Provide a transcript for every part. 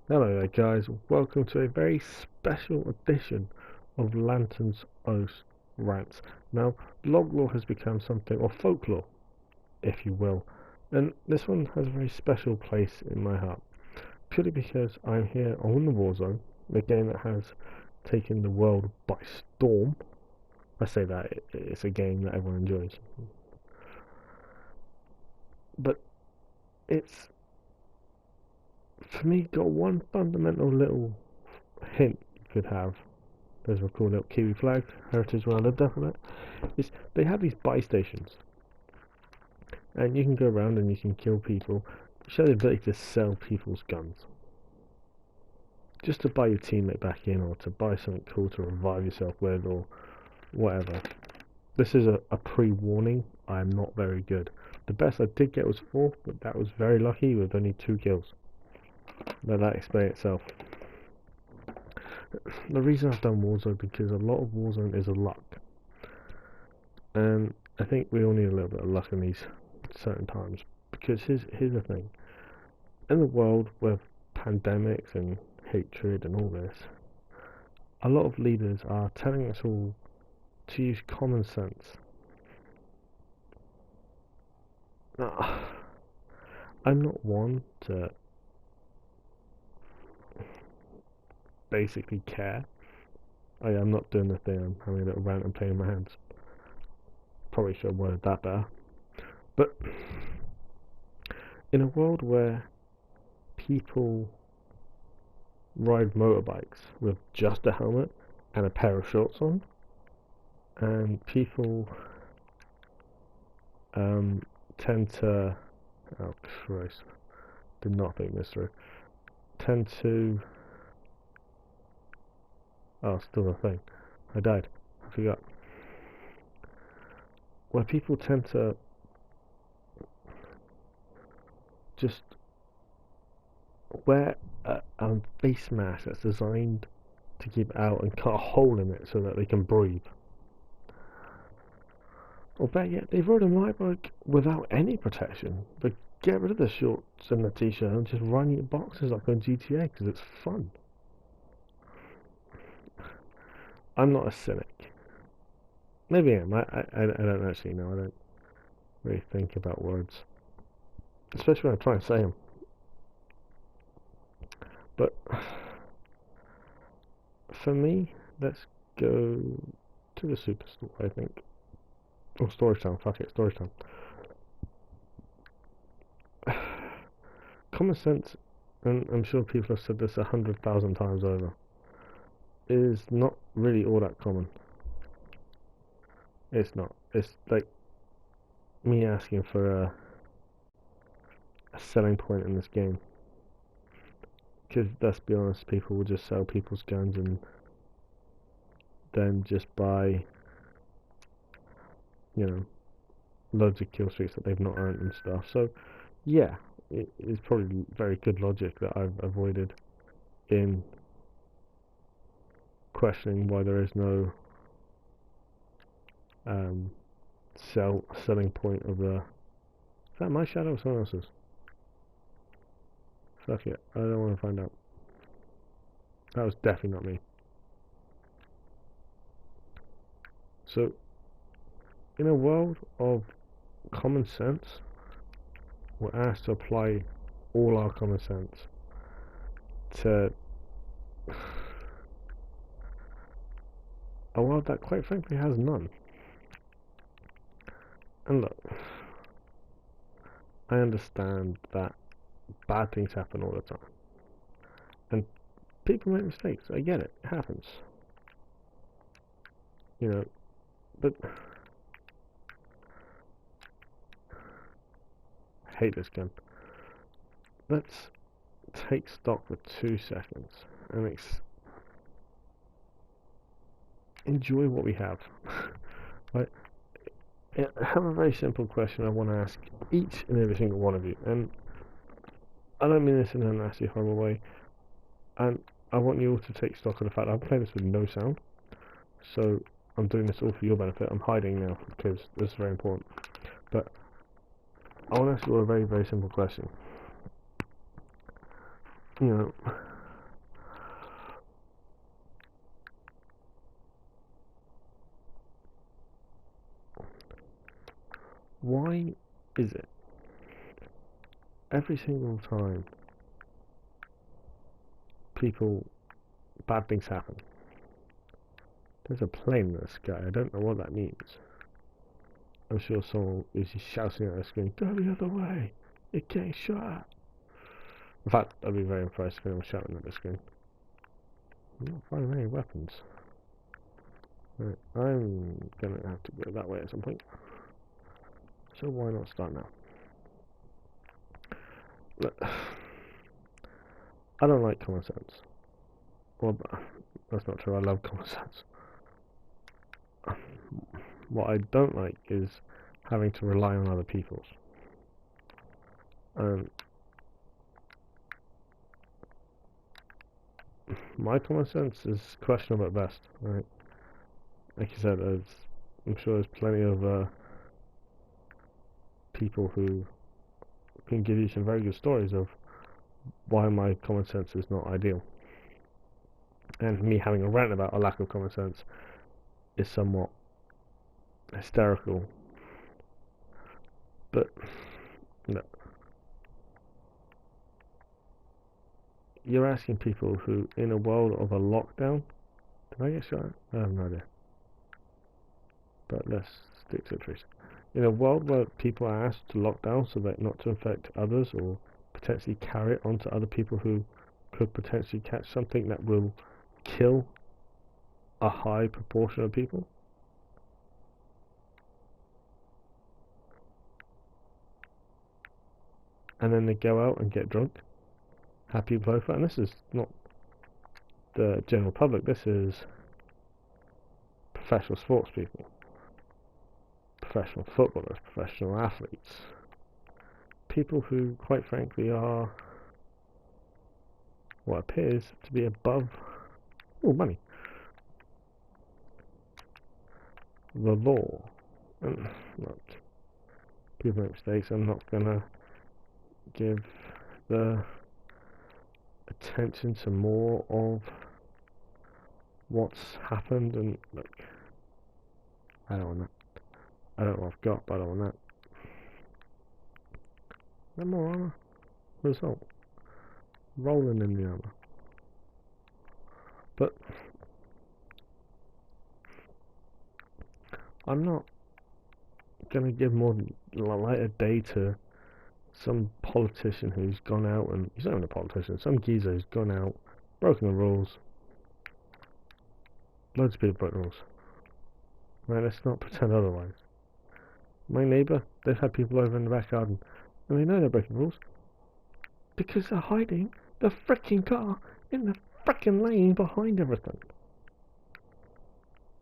Hello there guys, welcome to a very special edition of Lantern's Oath Rants. Now, LOGLOR has become something, or folklore, if you will, and this one has a very special place in my heart, purely because I'm here on the Warzone, the game that has taken the world by storm. I say that, it's a game that everyone enjoys, but it's, for me, got one fundamental little hint you could have. There's a cool little Kiwi flag, heritage where I lived up on it. Is they have these buy stations, and you can go around and you can kill people. You show the ability to sell people's guns, just to buy your teammate back in, or to buy something cool to revive yourself with, or whatever. This is a pre-warning. I am not very good. The best I did get was 4th, but that was very lucky with only 2 kills. Let that explain itself. The reason I've done Warzone because a lot of Warzone is a luck, and I think we all need a little bit of luck in these certain times. Because here's the thing: in the world with pandemics and hatred and all this, a lot of leaders are telling us all to use common sense. Now, I'm not one to basically care. I'm not doing the thing. I'm having a little rant and playing my hands. Probably should have worded that better. But in a world where people ride motorbikes with just a helmet and a pair of shorts on, and people tend to, oh Christ, did not think this through, tend to, oh, still a thing, I died, I forgot, where people tend to just wear a face mask that's designed to keep it out and cut a hole in it so that they can breathe. Or better yet, they rode a motorbike without any protection, but get rid of the shorts and the t-shirt and just run your boxes like on GTA because it's fun. I'm not a cynic. Maybe I am. I don't actually know. I don't really think about words, especially when I try and say them. But for me, let's go to the superstore, I think. Or storage town, fuck it, storage town. Common sense, and I'm sure people have said this 100,000 times over, is not really all that common. It's not. It's like me asking for a selling point in this game. Because let's be honest, people will just sell people's guns and then just buy, you know, loads of kill streaks that they've not earned and stuff. So, yeah, it is probably very good logic that I've avoided in questioning why there is no selling point of the. Is that my shadow or someone else's? Fuck it, I don't want to find out. That was definitely not me. So, in a world of common sense, we're asked to apply all our common sense to a world that quite frankly has none. And look, I understand that bad things happen all the time, and people make mistakes. I get it, it happens, you know, but I hate this gun. Let's take stock for 2 seconds and enjoy what we have. Right? I have a very simple question I want to ask each and every single one of you, and I don't mean this in a nasty, horrible way, and I want you all to take stock of the fact that I'm playing this with no sound, so I'm doing this all for your benefit. I'm hiding now because this is very important, but I want to ask you all a very, very simple question. You know, Why is it every single time bad things happen, there's a plane in the sky? I don't know what that means. I'm sure someone is shouting at the screen, "Go the other way! You're getting shot!" In fact, I'd be very impressed if anyone was shouting at the screen. I'm not finding any weapons. Right, I'm gonna have to go that way at some point. So why not start now? Look, I don't like common sense. Well, that's not true. I love common sense. What I don't like is having to rely on other people's. My common sense is questionable at best, right? Like you said, I'm sure there's plenty of people who can give you some very good stories of why my common sense is not ideal. And me having a rant about a lack of common sense is somewhat hysterical. But no. You're asking people who, in a world of a lockdown, did I get shot? I have no idea. But let's stick to the truth. In a world where people are asked to lock down so that not to infect others or potentially carry it onto other people who could potentially catch something that will kill a high proportion of people, and then they go out and get drunk, happy both. And this is not the general public, this is professional sports people, professional footballers, professional athletes, people who quite frankly are what appears to be above money, the law. And look, people make mistakes. I'm not gonna give the attention to more of what's happened. And look, I don't want that. I don't know what I've got, but I don't want that. No more armor. Result. Rolling in the armor. But I'm not gonna give more light a day to some politician who's gone out, and he's not even a politician, some geezer who's gone out, broken the rules. Loads of people broke the rules. Right, let's not pretend otherwise. My neighbour, they've had people over in the back garden, and they know they're breaking rules because they're hiding the fricking car in the fricking lane behind everything.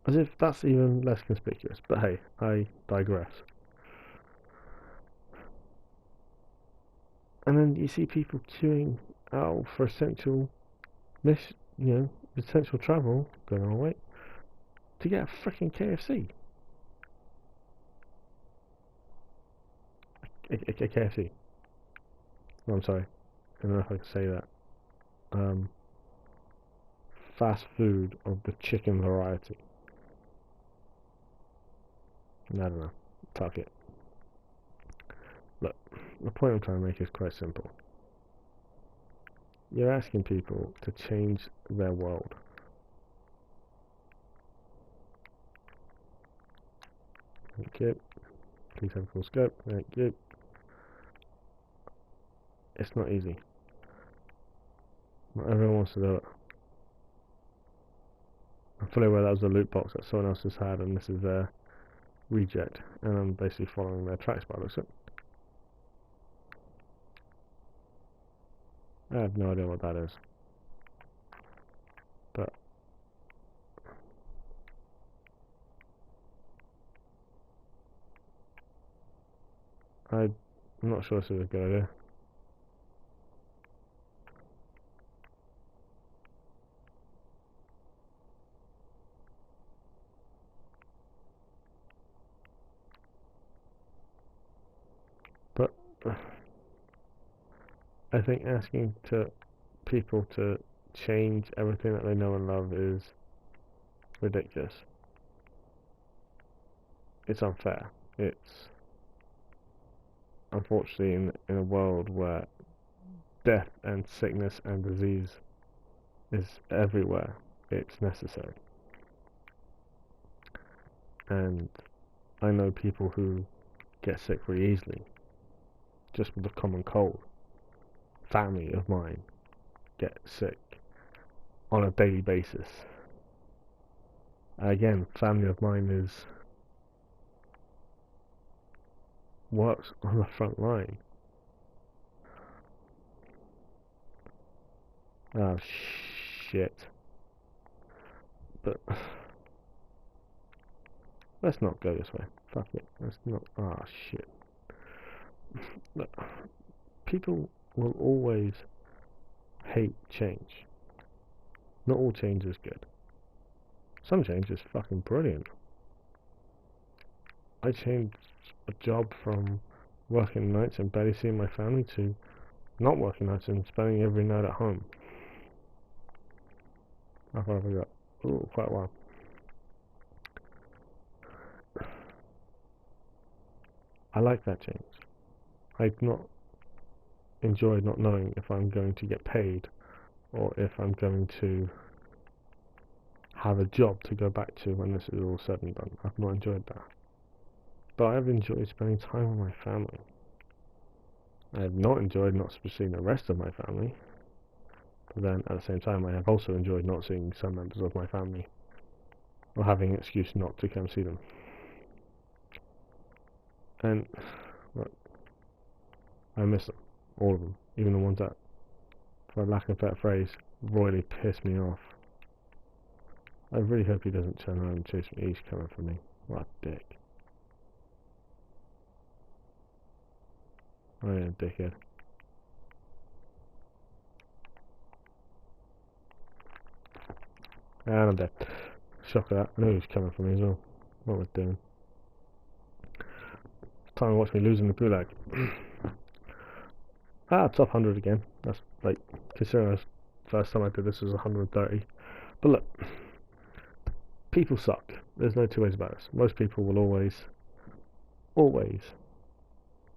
As if that's even less conspicuous. But hey, I digress. And then you see people queuing out for essential essential travel, going on wait, to get a fricking KFC. A KFC. No, I'm sorry. I don't know if I can say that. Fast food of the chicken variety. I don't know. Fuck it. Look, the point I'm trying to make is quite simple. You're asking people to change their world. Thank you. Please have full scope. Thank you. It's not easy. Not everyone wants to do it. I'm fully aware that was a loot box that someone else has had, and this is their reject, and I'm basically following their tracks by the looks of it. I have no idea what that is, but I'm not sure this is a good idea. But I think asking people to change everything that they know and love is ridiculous. It's unfair. It's unfortunately, in a world where death and sickness and disease is everywhere, it's necessary. And I know people who get sick very easily, just with a common cold. Family of mine get sick on a daily basis. Again, family of mine works on the front line. Oh shit. But let's not go this way. Fuck it. Let's not. Ah shit. Look, people will always hate change. Not all change is good. Some change is fucking brilliant. I changed a job from working nights and barely seeing my family to not working nights and spending every night at home. How far have I got? Ooh, quite a while. I like that change. I've not enjoyed not knowing if I'm going to get paid or if I'm going to have a job to go back to when this is all said and done. I've not enjoyed that. But I have enjoyed spending time with my family. I have not enjoyed not seeing the rest of my family. But then at the same time I have also enjoyed not seeing some members of my family or having an excuse not to come see them. And look, I miss them, all of them, even the ones that, for lack of a better phrase, royally piss me off. I really hope he doesn't turn around and chase me. He's coming for me. What a dick. Oh yeah, dickhead. And I'm dead. Shock of that. I knew he was coming for me as well. What was I doing? Time to watch me losing the gulag. Top 100 again. That's like, considering the first time I did this was 130. But look, people suck. There's no two ways about this. Most people will always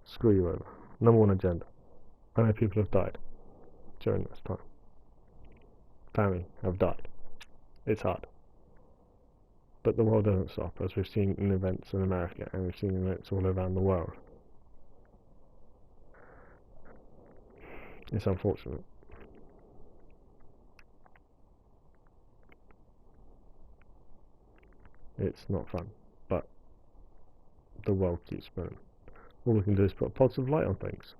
screw you over. Number one agenda. I know people have died during this time. Family have died. It's hard. But the world doesn't stop, as we've seen in events in America and we've seen events all around the world. It's unfortunate. It's not fun, but the world keeps spinning. All we can do is put a positive light on things.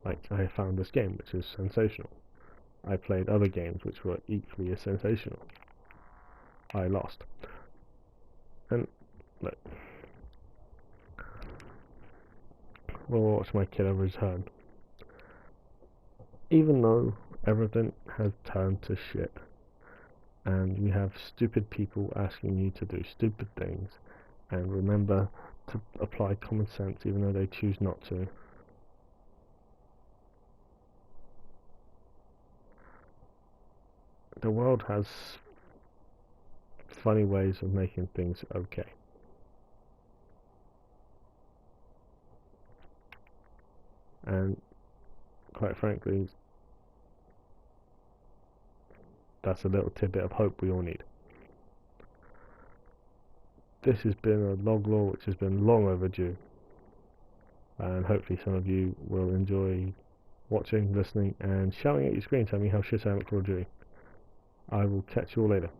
Like, I found this game, which is sensational. I played other games which were equally as sensational. I lost. And, look, we'll watch my killer return. Even though everything has turned to shit, and you have stupid people asking you to do stupid things, and remember to apply common sense even though they choose not to. The world has funny ways of making things okay. And quite frankly, that's a little tidbit of hope we all need. This has been a LOGLOR which has been long overdue, and hopefully some of you will enjoy watching, listening, and shouting at your screen telling me how shit I am at Call of Duty. I will catch you all later.